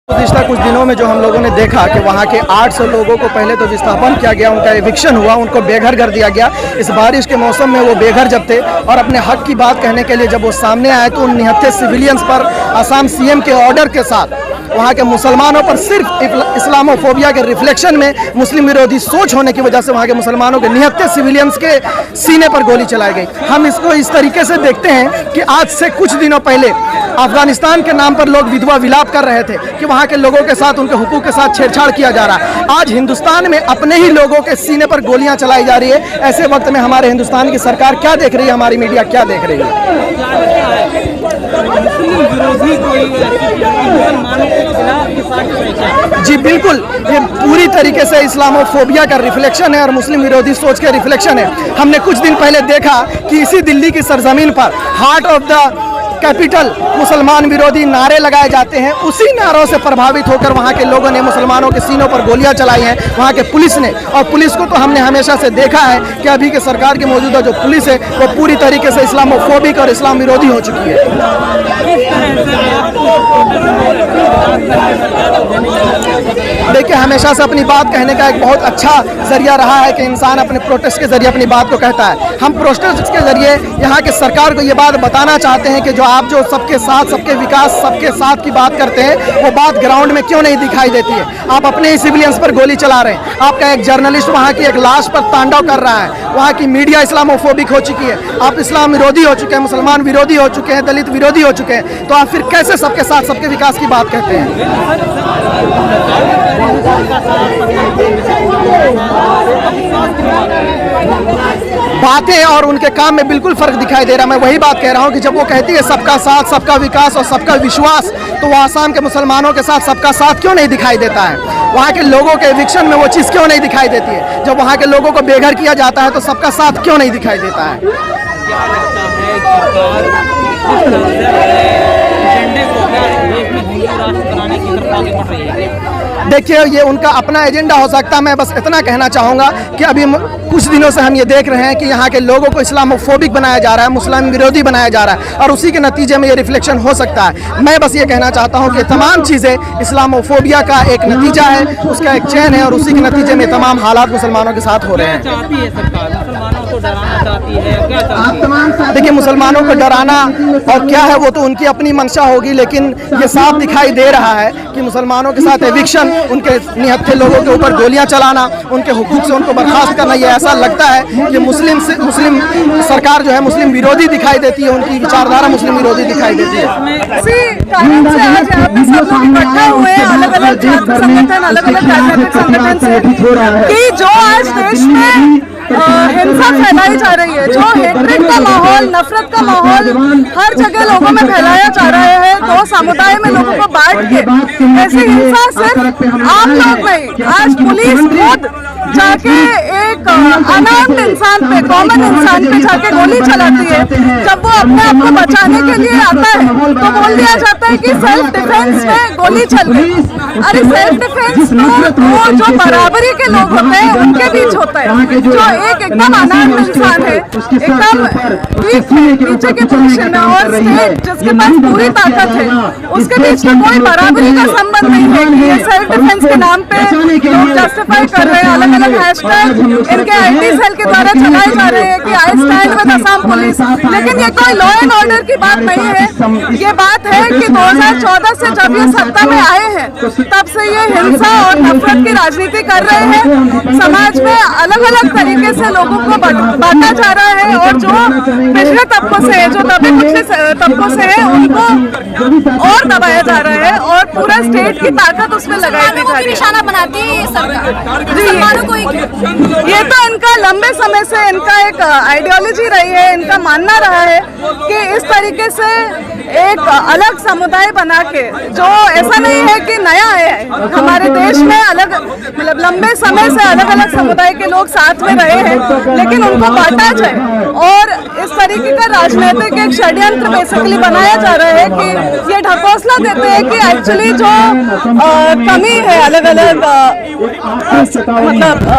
पिछले कुछ दिनों में जो हम लोगों ने देखा कि वहाँ के 800 लोगों को पहले तो विस्थापन किया गया, उनका एविक्शन हुआ, उनको बेघर कर दिया गया। इस बारिश के मौसम में वो बेघर जब थे और अपने हक की बात कहने के लिए जब वो सामने आए तो उन निहत्थे सिविलियंस पर असम सीएम के ऑर्डर के साथ वहाँ के मुसलमानों पर सिर्फ इस्लामोफोबिया के रिफ्लेक्शन में मुस्लिम विरोधी सोच होने की वजह से वहाँ के मुसलमानों के निहत्थे सिविलियंस के सीने पर गोली चलाई गई। हम इसको इस तरीके से देखते हैं कि आज से कुछ दिनों पहले अफगानिस्तान के नाम पर लोग विधवा विलाप कर रहे थे कि वहाँ के लोगों के साथ, उनके हुकूक के साथ छेड़छाड़ किया जा रहा है। आज हिंदुस्तान में अपने ही लोगों के सीने पर गोलियां चलाई जा रही है। ऐसे वक्त में हमारे हिंदुस्तान की सरकार क्या देख रही है, हमारी मीडिया क्या देख रही है? जी बिल्कुल, ये पूरी तरीके से इस्लामोफोबिया का रिफ्लेक्शन है और मुस्लिम विरोधी सोच के रिफ्लेक्शन है। हमने कुछ दिन पहले देखा कि इसी दिल्ली की सरजमीन पर हार्ट ऑफ द कैपिटल मुसलमान विरोधी नारे लगाए जाते हैं। उसी नारों से प्रभावित होकर वहाँ के लोगों ने मुसलमानों के सीनों पर गोलियां चलाई हैं, वहाँ के पुलिस ने। और पुलिस को तो हमने हमेशा से देखा है कि अभी के सरकार की मौजूदा जो पुलिस है वो पूरी तरीके से इस्लामोफोबिक और इस्लाम विरोधी हो चुकी है। देखिए, हमेशा से अपनी बात कहने का एक बहुत अच्छा जरिया रहा है कि इंसान अपने प्रोटेस्ट के जरिए अपनी बात को कहता है। हम प्रोटेस्ट के जरिए यहाँ के सरकार को ये बात बताना चाहते हैं कि आप जो सबके साथ, सबके विकास, सबके साथ की बात करते हैं वो बात ग्राउंड में क्यों नहीं दिखाई देती है। आप अपने ही सिविलियंस पर गोली चला रहे हैं। आपका एक जर्नलिस्ट वहाँ की एक लाश पर तांडव कर रहा है। वहाँ की मीडिया इस्लामोफोबिक हो चुकी है। आप इस्लाम विरोधी हो चुके हैं, मुसलमान विरोधी हो चुके हैं, दलित विरोधी हो चुके हैं। तो आप फिर कैसे सबके साथ, सबके विकास की बात कहते हैं? बातें और उनके काम में बिल्कुल फर्क दिखाई दे रहा है। मैं वही बात कह रहा हूँ कि जब वो कहती है सबका साथ, सबका विकास और सबका विश्वास, तो वो आसाम के मुसलमानों के साथ सबका साथ क्यों नहीं दिखाई देता है? वहाँ के लोगों के एविक्शन में वो चीज़ क्यों नहीं दिखाई देती है? जब वहाँ के लोगों को बेघर किया जाता है तो सबका साथ क्यों नहीं दिखाई देता है? क्या लगता है सरकार किस तरह से एजेंडे को देश में हिंदू राष्ट्र बनाने की तरफ आगे बढ़ रही है? देखिए, ये उनका अपना एजेंडा हो सकता है। मैं बस इतना कहना चाहूँगा कि अभी कुछ दिनों से हम ये देख रहे हैं कि यहाँ के लोगों को इस्लामोफोबिक बनाया जा रहा है, मुस्लिम विरोधी बनाया जा रहा है और उसी के नतीजे में ये रिफ्लेक्शन हो सकता है। मैं बस ये कहना चाहता हूँ कि तमाम चीज़ें इस्लामोफोबिया का एक नतीजा है, उसका एक चैन है और उसी के नतीजे में तमाम हालात मुसलमानों के साथ हो रहे हैं। क्या चाहती है सरकार? मुसलमानों को डराना चाहती है, क्या चाहती है? देखिए, मुसलमानों को डराना और क्या है वो तो उनकी अपनी मंशा होगी, लेकिन ये साफ दिखाई दे रहा है कि मुसलमानों के साथ एविक्शन, उनके निहत्थे लोगों के ऊपर गोलियां चलाना, उनके हुकूक से उनको बर्खास्त करना, ये ऐसा लगता है कि मुस्लिम सरकार जो है मुस्लिम विरोधी दिखाई देती है, उनकी विचारधारा मुस्लिम विरोधी दिखाई देती है। इसी कारण से आज यहाँ पे सब लोग इकट्ठा हुए हैं, अलग अलग छात्र संगठन, अलग अलग राजनीतिक संगठन से, कि जो आज देश में हिंसा फैलाई जा रही है, जो हेट्रेड का माहौल, नफरत का माहौल हर जगह लोगों में फैलाया जा रहा है, दो समुदाय में लोगों को बांट के ऐसी हिंसा सिर्फ आम लोग नहीं, आज पुलिस खुद जाके एक अनार्म्ड इंसान पे, कॉमन इंसान पे जाके गोली चलाती है। जब वो अपने आप को बचाने के लिए आता है तो बोल दिया जाता है कि सेल्फ डिफेंस में गोली चल गई। अरे सेल्फ डिफेंस तो वो जो बराबरी के लोग होते हैं उनके बीच होता है। जो एकदम अनार्म्ड इंसान है, एकदम नीचे के पोजीशन में और स्टेट जिसके पास पूरी ताकत है, उसके बीच में कोई बराबरी का संबंध नहीं है कि ये सेल्फ डिफेंस के नाम पे लोग जस्टिफाई कर रहे हैं। अलग अलग हैशटैग इनके आईटी सेल के द्वारा चलाए जा रहे हैं कि I stand with Assam police, लेकिन ये कोई लॉ एंड ऑर्डर की बात नहीं है। ये बात है कि 2014 से जब ये सत्ता में आए हैं तब से ये हिंसा और नफरत की राजनीति कर रहे हैं। समाज में अलग अलग तरीके से लोगों को बांटा जा रहा है और जो पिछले तबकों से है, जो दबे कुचले तबकों से है, उनको और दबाया जा रहा है और पूरा स्टेट की ताकत उसमें लगाई जा रही है। निशाना बनाती है सरकार। ये तो इनका लंबे समय से इनका एक आइडियोलॉजी रही है, इनका मानना रहा है कि इस तरीके से एक अलग समुदाय बना के, जो ऐसा नहीं है कि नया है, हमारे देश में अलग मतलब लंबे समय से अलग अलग समुदाय के लोग साथ में रहे हैं, लेकिन उनको बांटा जाए और इस तरीके का राजनीतिक एक षड्यंत्र बेसिकली बनाया जा रहा है कि ये ढकोसला देते हैं कि एक्चुअली जो कमी है अलग अलग मतलब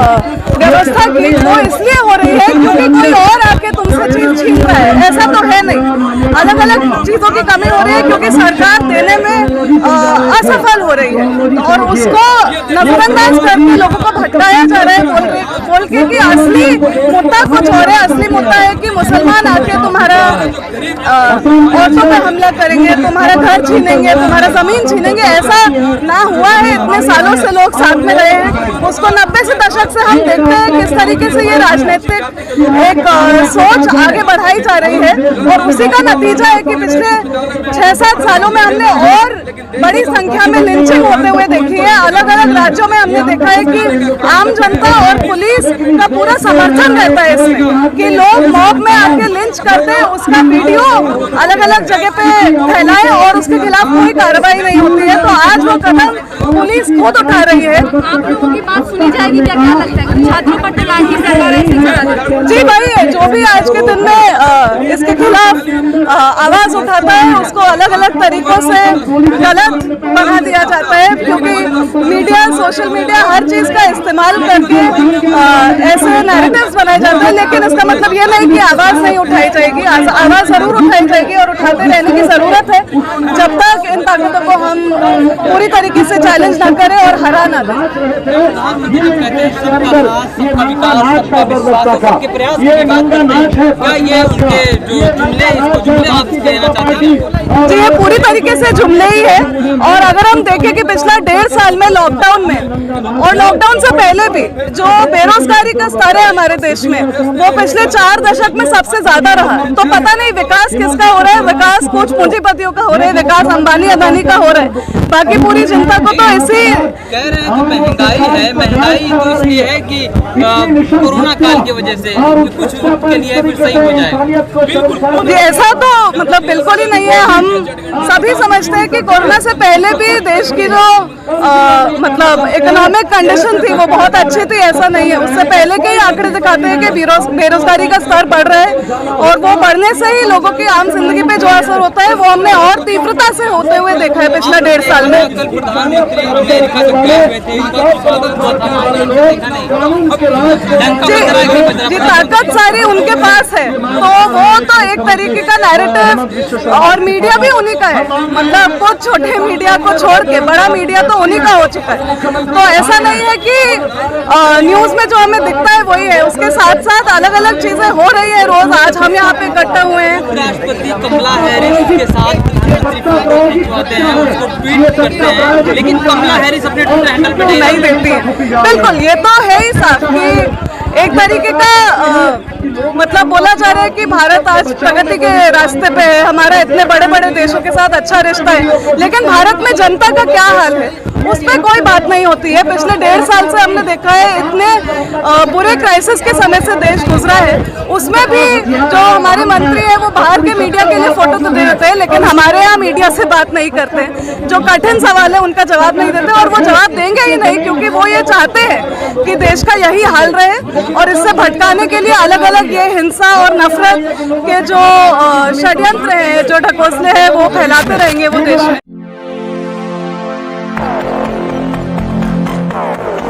व्यवस्था की, वो इसलिए हो रही है क्योंकि कोई और आके तुमसे चीज छीन रहा है। ऐसा तो है नहीं। अलग अलग चीजों की कमी हो रही है क्योंकि सरकार देने में असफल हो रही है और उसको नजरअंदाज करके लोगों को भटकाया जा रहा है बोल के कि असली मुद्दा कुछ और है। असली मुद्दा है कि मुसलमान आके तुम्हारा औरतों पे हमला करेंगे, तुम्हारा घर छीनेंगे, तुम्हारा जमीन छीनेंगे। ऐसा ना हुआ है, इतने सालों से लोग साथ में रहे हैं। उसको 90 से दशक से हम देखते हैं किस तरीके से ये राजनीतिक एक सोच आगे बढ़ाई जा रही है और उसी का नतीजा है कि पिछले 6-7 सालों में हमने और बड़ी संख्या में लिंचिंग होते हुए देखी है। अलग अलग राज्यों में हमने देखा है कि आम जनता और पुलिस का पूरा समर्थन रहता है इसमें कि लोग मॉब में आके लिंच करते हैं, उसका वीडियो अलग अलग जगह पे फैलाए और उसके खिलाफ कोई कार्रवाई नहीं होती है। तो आज वो कदम पुलिस खुद उठा रही है। आप लोगों की बात सुनी जाएगी क्या, क्या लगता है छात्रों पर तलाश की सरकार ऐसी चला? जी भाई, जो भी आज के दिन में इसके खिलाफ आवाज उठाता है उसको अलग अलग तरीकों से गलत बना दिया जाता है क्योंकि मीडिया, सोशल मीडिया हर चीज का इस्तेमाल करके ऐसे नैरेटिव्स बनाए जाते हैं। लेकिन इसका मतलब ये नहीं कि आवाज नहीं उठाई जाएगी, आवाज जरूर उठाई जाएगी और उठाते रहने की जरूरत है जब तक इन ताकतों को हम पूरी तरीके से चैलेंज ना करें और हरा ना दें। जी, ये पूरी तरीके से जुमले ही है। और अगर हम देखें कि पिछला 1.5 साल में लॉकडाउन में और लॉकडाउन से पहले भी जो बेरोजगारी का स्तर है हमारे देश में वो पिछले 4 दशक में सबसे ज्यादा रहा। तो पता नहीं विकास किसका हो रहा है, विकास कुछ पूंजीपतियों का हो रहा है, विकास अंबानी अदानी का हो रहा है, बाकी पूरी जनता को तो इसी कह रहे हैं कि महंगाई है। महंगाई तो इसलिए है कि कोरोना काल की वजह से कुछ वक्त के लिए फिर सही हो जाए। बिल्कुल जी, ऐसा तो मतलब बिल्कुल ही नहीं है। हम सभी समझते हैं कि कोरोना से पहले भी देश की जो मतलब इकोनॉमिक कंडीशन थी वो बहुत अच्छी थी, ऐसा नहीं है। उससे पहले के ही आंकड़े दिखाते हैं कि बेरोजगारी का स्तर बढ़ रहा है और वो बढ़ने से ही लोगों की आम जिंदगी पे जो असर होता है वो हमने और तीव्रता से होते हुए देखा है पिछले 1.5 साल में। कल प्रधानमंत्री अमेरिका से गए हुए थे, उनका स्वागत हुआ था, जी, ताकत सारी उनके पास है तो वो तो एक तरीके का नैरेटिव और मीडिया भी उन्हीं का है। मतलब कुछ छोटे मीडिया को छोड़ के बड़ा मीडिया तो उन्हीं का हो चुका है। तो ऐसा नहीं है कि न्यूज में जो हमें दिखता है वही है, उसके साथ साथ अलग अलग चीजें हो रही है रोज। आज हम यहाँ पे इकट्ठे हुए हैं। राष्ट्रपति कमला हैरिस के साथ प्रधानमंत्री फोटो खिंचवाते हैं, उसको ट्वीट करते हैं, लेकिन कमला हैरिस अपने ट्विटर हैंडल पे नहीं देखती है। बिल्कुल, ये तो है ही साफ कि एक तरीके का मतलब बोला जा रहा है कि भारत आज प्रगति के रास्ते पे है, हमारा इतने बड़े बड़े देशों के साथ अच्छा रिश्ता है, लेकिन भारत में जनता का क्या हाल है उस पर कोई बात नहीं होती है। पिछले 1.5 साल से हमने देखा है इतने बुरे क्राइसिस के समय से देश गुजरा है, उसमें भी जो हमारे मंत्री है वो बाहर के मीडिया के लिए फोटो तो दे देते हैं लेकिन हमारे यहाँ मीडिया से बात नहीं करते। जो कठिन सवाल है उनका जवाब नहीं देते और वो जवाब देंगे ही नहीं क्योंकि वो ये चाहते हैं कि देश का यही हाल रहे और इससे भटकाने के लिए अलग अलग ये हिंसा और नफरत के जो षड्यंत्र हैं, जो ढकोसले हैं वो फैलाते रहेंगे वो देश में।